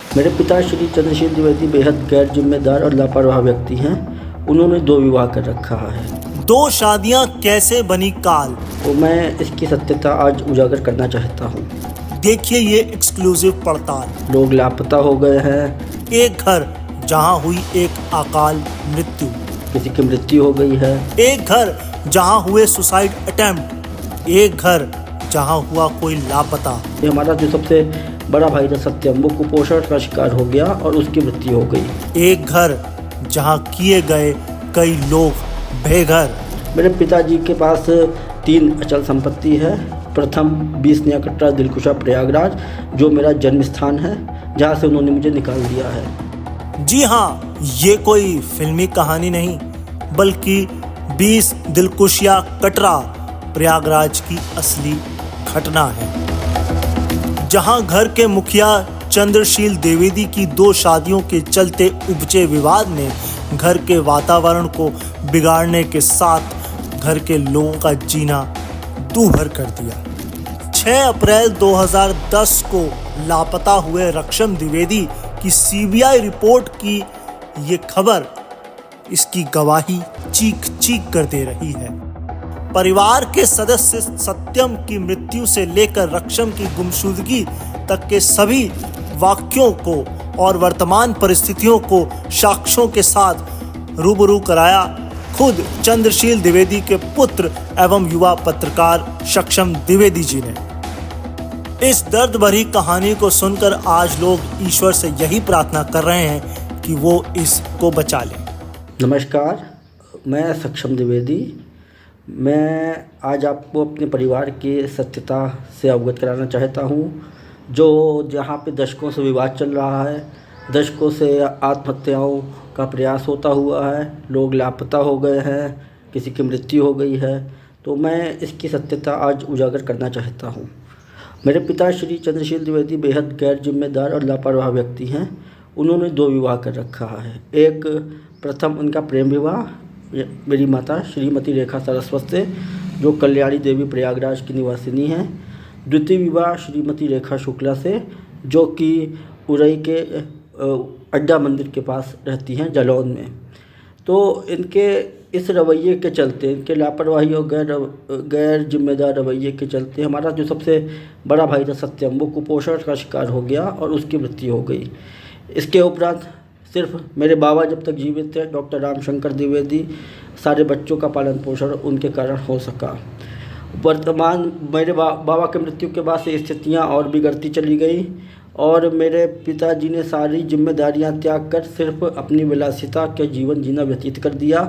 मेरे पिता श्री चंद्रशील द्विवेदी बेहद गैर जिम्मेदार और लापरवाह व्यक्ति हैं। उन्होंने 2 विवाह कर रखा है। 2 शादियां कैसे बनी काल, तो मैं इसकी सत्यता आज उजागर करना चाहता हूँ। देखिए ये एक्सक्लूसिव पड़ताल। लोग लापता हो गए हैं। एक घर जहां हुई एक अकाल मृत्यु, किसी की मृत्यु हो गई है। एक घर जहां हुए सुसाइड अटेम्प्ट, एक घर जहां हुआ कोई लापता। ये हमारा जो सबसे बड़ा भाई था सत्यम, वो कुपोषण का शिकार हो गया और उसकी मृत्यु हो गई। एक घर जहां किए गए कई लोग बेघर। मेरे पिताजी के पास 3 अचल संपत्ति है। प्रथम 20 नया कटरा दिलकुशा प्रयागराज, जो मेरा जन्म स्थान है, जहाँ से उन्होंने मुझे निकाल दिया है। जी हाँ, ये कोई फिल्मी कहानी नहीं, बल्कि 20 दिलकुशिया कटरा प्रयागराज की असली घटना है, जहां घर के मुखिया चंद्रशील द्विवेदी की 2 शादियों के चलते उपजे विवाद ने घर के वातावरण को बिगाड़ने के साथ घर के लोगों का जीना दूभर कर दिया। 6 अप्रैल 2010 को लापता हुए रक्षम द्विवेदी की सीबीआई रिपोर्ट की ये खबर इसकी गवाही चीख चीख कर दे रही है। परिवार के सदस्य सत्यम की मृत्यु से लेकर रक्षम की गुमशुदगी तक के सभी वाक्यों को और वर्तमान परिस्थितियों को साक्ष्यों के साथ रूबरू कराया खुद चंद्रशील द्विवेदी के पुत्र एवं युवा पत्रकार सक्षम द्विवेदी जी ने। इस दर्द भरी कहानी को सुनकर आज लोग ईश्वर से यही प्रार्थना कर रहे हैं कि वो इसको बचा ले। नमस्कार, मैं सक्षम द्विवेदी। मैं आज आपको अपने परिवार की सत्यता से अवगत कराना चाहता हूँ, जो जहाँ पे दशकों से विवाद चल रहा है, दशकों से आत्महत्याओं का प्रयास होता हुआ है, लोग लापता हो गए हैं, किसी की मृत्यु हो गई है। तो मैं इसकी सत्यता आज उजागर करना चाहता हूँ। मेरे पिता श्री चंद्रशील द्विवेदी बेहद गैर जिम्मेदार और लापरवाह व्यक्ति हैं। उन्होंने 2 विवाह कर रखा है। एक प्रथम उनका प्रेम विवाह मेरी माता श्रीमती रेखा सरस्वत से, जो कल्याणी देवी प्रयागराज की निवासिनी हैं। द्वितीय विवाह श्रीमती रेखा शुक्ला से, जो कि उरई के अड्डा मंदिर के पास रहती हैं, जालौन में। तो इनके इस रवैये के चलते, इनके लापरवाही और गैर जिम्मेदार रवैये के चलते हमारा जो सबसे बड़ा भाई था सत्यम, वो कुपोषण का शिकार हो गया और उसकी मृत्यु हो गई। इसके उपरांत सिर्फ मेरे बाबा जब तक जीवित थे, डॉक्टर रामशंकर द्विवेदी, सारे बच्चों का पालन पोषण उनके कारण हो सका। वर्तमान मेरे बाबा की मृत्यु के बाद से स्थितियाँ और बिगड़ती चली गई और मेरे पिताजी ने सारी जिम्मेदारियां त्याग कर सिर्फ अपनी विलासिता के जीवन जीना व्यतीत कर दिया।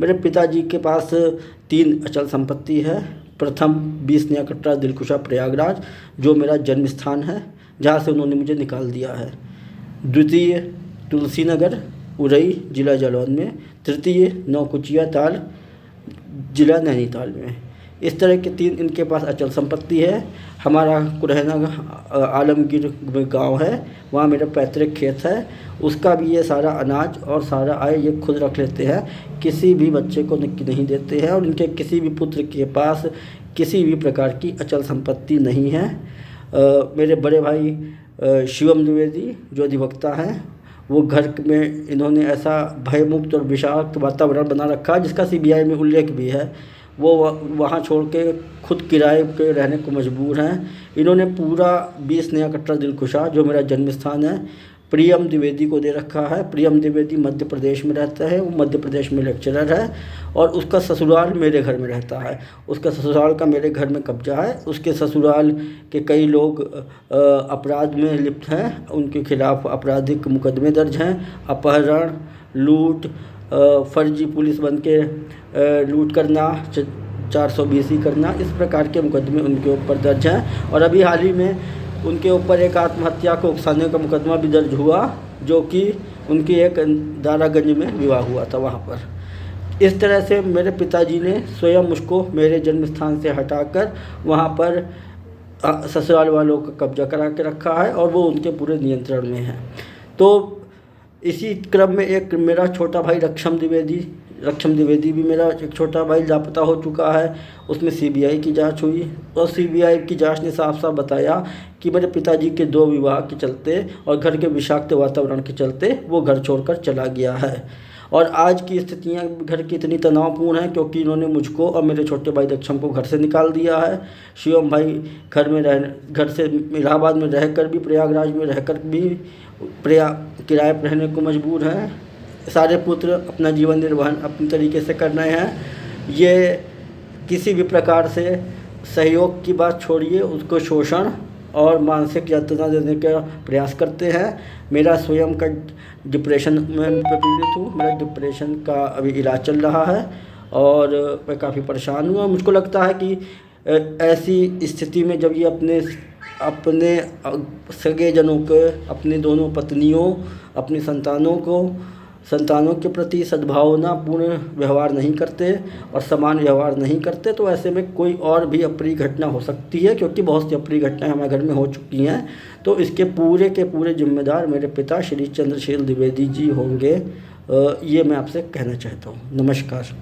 मेरे पिताजी के पास 3 अचल संपत्ति है। प्रथम 20 नया कटरा दिलकुशा प्रयागराज, जो मेरा जन्म स्थान है, जहाँ से उन्होंने मुझे निकाल दिया है। द्वितीय तुलसी नगर उरई, जिला जालौन में। तृतीय नौकुचिया ताल, जिला नैनीताल में। इस तरह के 3 इनके पास अचल संपत्ति है। हमारा कुरहना आलमगीर गांव है, वहाँ मेरा पैतृक खेत है। उसका भी ये सारा अनाज और सारा आय ये खुद रख लेते हैं, किसी भी बच्चे को नहीं देते हैं और इनके किसी भी पुत्र के पास किसी भी प्रकार की अचल संपत्ति नहीं है। मेरे बड़े भाई शिवम द्विवेदी, जो अधिवक्ता हैं, वो घर में इन्होंने ऐसा भयमुक्त और विषाक्त वातावरण बना रखा, जिसका सीबीआई में उल्लेख भी है। वो वहाँ छोड़ के खुद किराए पे रहने को मजबूर हैं। इन्होंने पूरा 20 नया कटरा दिलकुशा, जो मेरा जन्म स्थान है, प्रियम द्विवेदी को दे रखा है। प्रियम द्विवेदी मध्य प्रदेश में रहता है, वो मध्य प्रदेश में लेक्चरर है और उसका ससुराल मेरे घर में रहता है। उसका ससुराल का मेरे घर में कब्जा है। उसके ससुराल के कई लोग अपराध में लिप्त हैं, उनके खिलाफ आपराधिक मुकदमे दर्ज हैं। अपहरण, लूट, फर्जी पुलिस बन के लूट करना, 420 करना, इस प्रकार के मुकदमे उनके ऊपर दर्ज हैं। और अभी हाल ही में उनके ऊपर एक आत्महत्या को उकसाने का मुकदमा भी दर्ज हुआ, जो कि उनकी एक दारागंज में विवाह हुआ था वहाँ पर। इस तरह से मेरे पिताजी ने स्वयं मुझको मेरे जन्म स्थान से हटाकर वहाँ पर ससुराल वालों का कब्जा करा के रखा है और वो उनके पूरे नियंत्रण में है। तो इसी क्रम में एक मेरा छोटा भाई रक्षम द्विवेदी भी मेरा एक छोटा भाई लापता हो चुका है। उसमें सीबीआई की जांच हुई और सीबीआई की जांच ने साफ साफ बताया कि मेरे पिताजी के 2 विवाह के चलते और घर के विषाक्त वातावरण के चलते वो घर छोड़कर चला गया है। और आज की स्थितियां घर की इतनी तनावपूर्ण हैं क्योंकि इन्होंने मुझको और मेरे छोटे भाई दक्षम को घर से निकाल दिया है। शिवम भाई घर से इलाहाबाद में रहकर भी, प्रयागराज में रहकर भी किराए पर रहने को मजबूर हैं। सारे पुत्र अपना जीवन निर्वहन अपने तरीके से कर रहे हैं। ये किसी भी प्रकार से सहयोग की बात छोड़िए, उसको शोषण और मानसिक यातना देने का प्रयास करते हैं। मेरा स्वयं का डिप्रेशन में पीड़ित हूँ। मेरा डिप्रेशन का अभी इलाज चल रहा है और मैं काफ़ी परेशान हूँ। मुझको लगता है कि ऐसी स्थिति में जब ये अपने सगे जनों को, अपनी दोनों पत्नियों, अपनी संतानों के प्रति सद्भावनापूर्ण व्यवहार नहीं करते और समान व्यवहार नहीं करते, तो ऐसे में कोई और भी अप्रिय घटना हो सकती है, क्योंकि बहुत सी अप्रिय घटनाएं हमारे घर में हो चुकी हैं। तो इसके पूरे के पूरे जिम्मेदार मेरे पिता श्री चंद्रशील द्विवेदी जी होंगे। ये मैं आपसे कहना चाहता हूँ। नमस्कार।